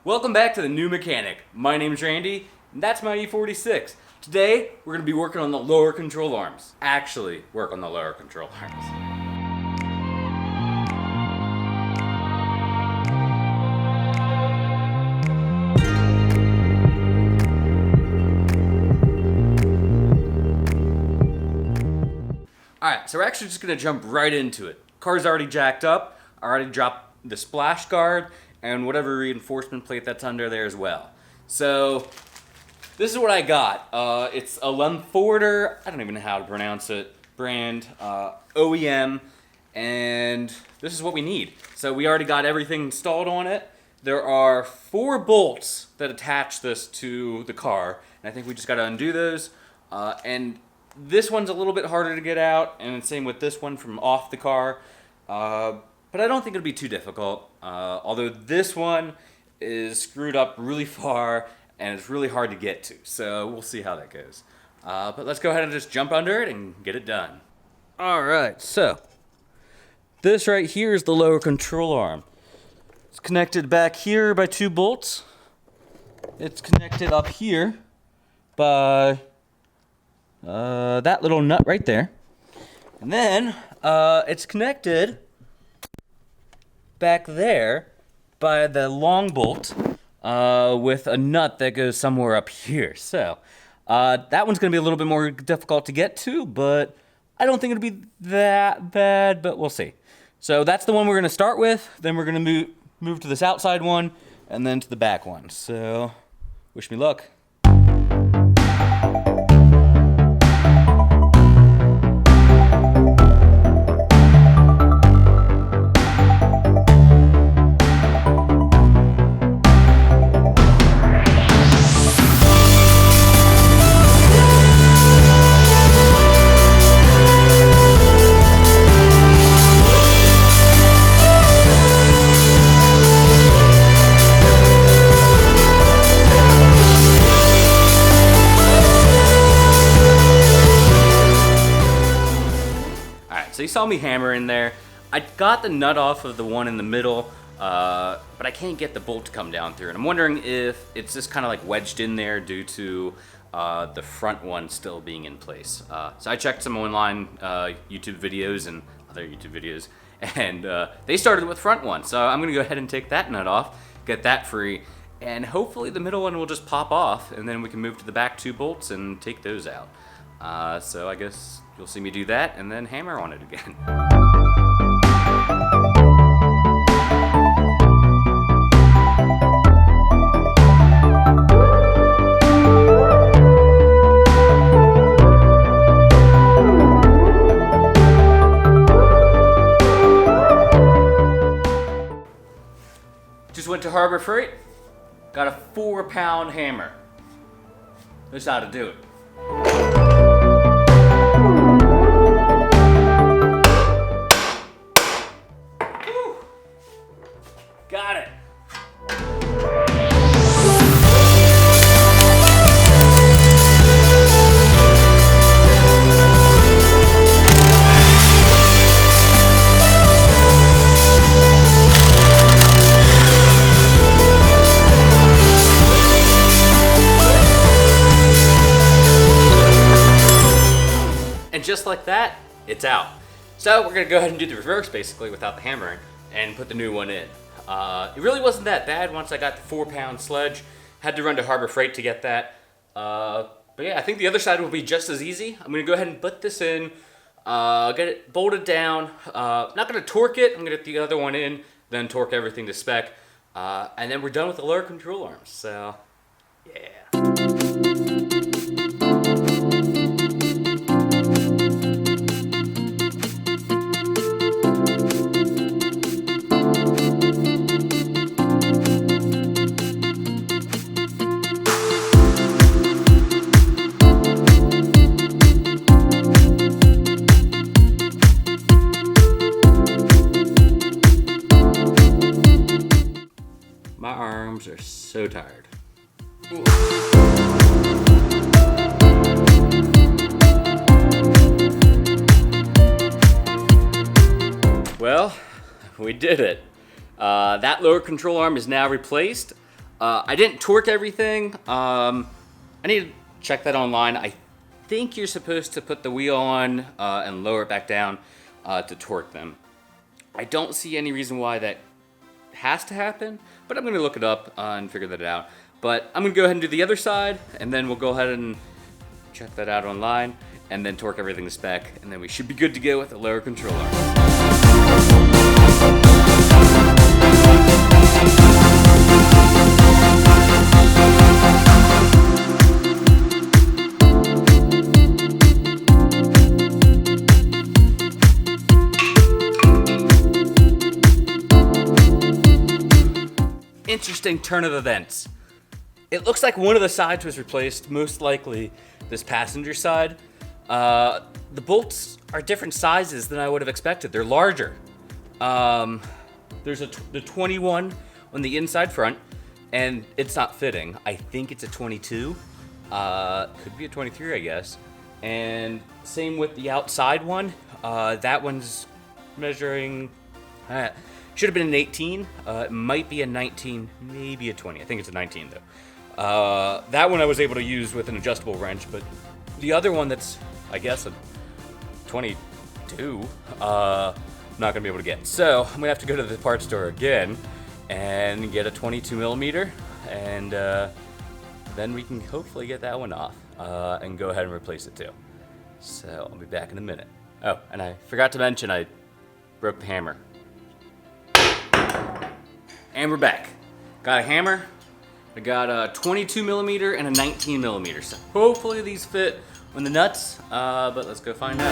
Welcome back to The New Mechanic. My name's Randy, and that's my E46. Today, we're going to be working on the lower control arms. Actually, work on the lower control arms. Alright, so we're actually just going to jump right into it. Car's already jacked up. I already dropped the splash guard and whatever reinforcement plate that's under there as well. So, this is what I got. It's a Lemforder, I don't even know how to pronounce it, brand, OEM, and this is what we need. So we already got everything installed on it. There are 4 bolts that attach this to the car, and I think we just gotta undo those. And this one's a little bit harder to get out, and same with this one from off the car. But I don't think it'll be too difficult, although this one is screwed up really far and it's really hard to get to, so we'll see how that goes. But let's go ahead and just jump under it and get it done. Alright, so this right here is the lower control arm. It's connected back here by 2 bolts. It's connected up here by that little nut right there. And then it's connected back there by the long bolt with a nut that goes somewhere up here. So that one's going to be a little bit more difficult to get to, but I don't think it'll be that bad, but we'll see. So that's the one we're going to start with. Then we're going to move to this outside one and then to the back one. So wish me luck. So you saw me hammer in there. I got the nut off of the one in the middle, but I can't get the bolt to come down through. And I'm wondering if it's just kind of like wedged in there due to the front one still being in place. So I checked some online YouTube videos and other YouTube videos, and they started with front one. So I'm gonna go ahead and take that nut off, get that free, and hopefully the middle one will just pop off, and then we can move to the back 2 bolts and take those out. So I guess you'll see me do that and then hammer on it again. Just went to Harbor Freight, got a 4-pound hammer. That's how to do it. Got it. And just like that, it's out. So we're gonna go ahead and do the reverse basically without the hammering and put the new one in. It really wasn't that bad once I got the 4-pound sledge. Had to run to Harbor Freight to get that. But yeah, I think the other side will be just as easy. I'm gonna go ahead and put this in, get it bolted down. Not gonna torque it, I'm gonna get the other one in, then torque everything to spec. And then we're done with the lower control arms, so yeah. My arms are so tired. Ooh. Well, we did it. That lower control arm is now replaced. I didn't torque everything. I need to check that online. I think you're supposed to put the wheel on and lower it back down to torque them. I don't see any reason why that has to happen, but I'm going to look it up and figure that out. But I'm going to go ahead and do the other side, and then we'll go ahead and check that out online, and then torque everything to spec, and then we should be good to go with the lower control arm. Interesting turn of events. It looks like one of the sides was replaced, most likely this passenger side. The bolts are different sizes than I would have expected. They're larger. There's the 21 on the inside front, and it's not fitting. I think it's a 22. Could be a 23, I guess. And same with the outside one. That one's measuring... should have been an 18. It might be a 19, maybe a 20. I think it's a 19 though. That one I was able to use with an adjustable wrench, but the other one that's, I guess, a 22, not gonna be able to get. So I'm gonna have to go to the parts store again and get a 22 millimeter, and then we can hopefully get that one off and go ahead and replace it too. So I'll be back in a minute. Oh, and I forgot to mention I broke the hammer. And we're back. Got a hammer. I got a 22 millimeter and a 19 millimeter. So hopefully these fit on the nuts, but let's go find out.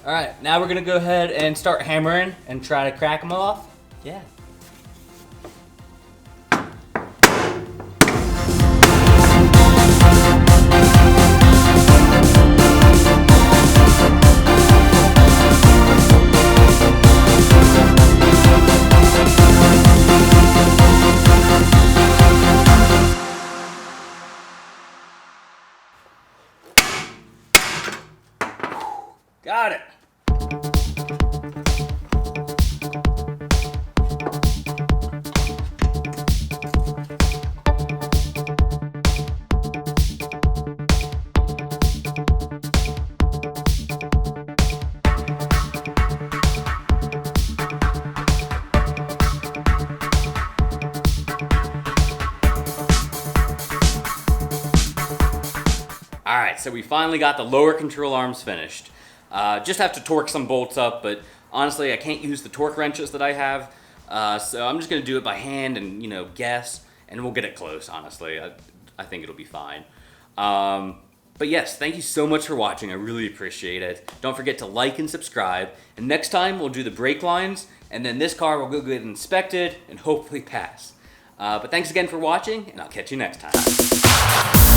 All right, now we're gonna go ahead and start hammering and try to crack them off. Yeah. Got it. All right, so we finally got the lower control arms finished. Just have to torque some bolts up, but honestly, I can't use the torque wrenches that I have, so I'm just gonna do it by hand and, guess, and we'll get it close, honestly. I think it'll be fine. But yes, thank you so much for watching. I really appreciate it. Don't forget to like and subscribe, and next time we'll do the brake lines, and then this car will go get inspected and hopefully pass. But thanks again for watching, and I'll catch you next time.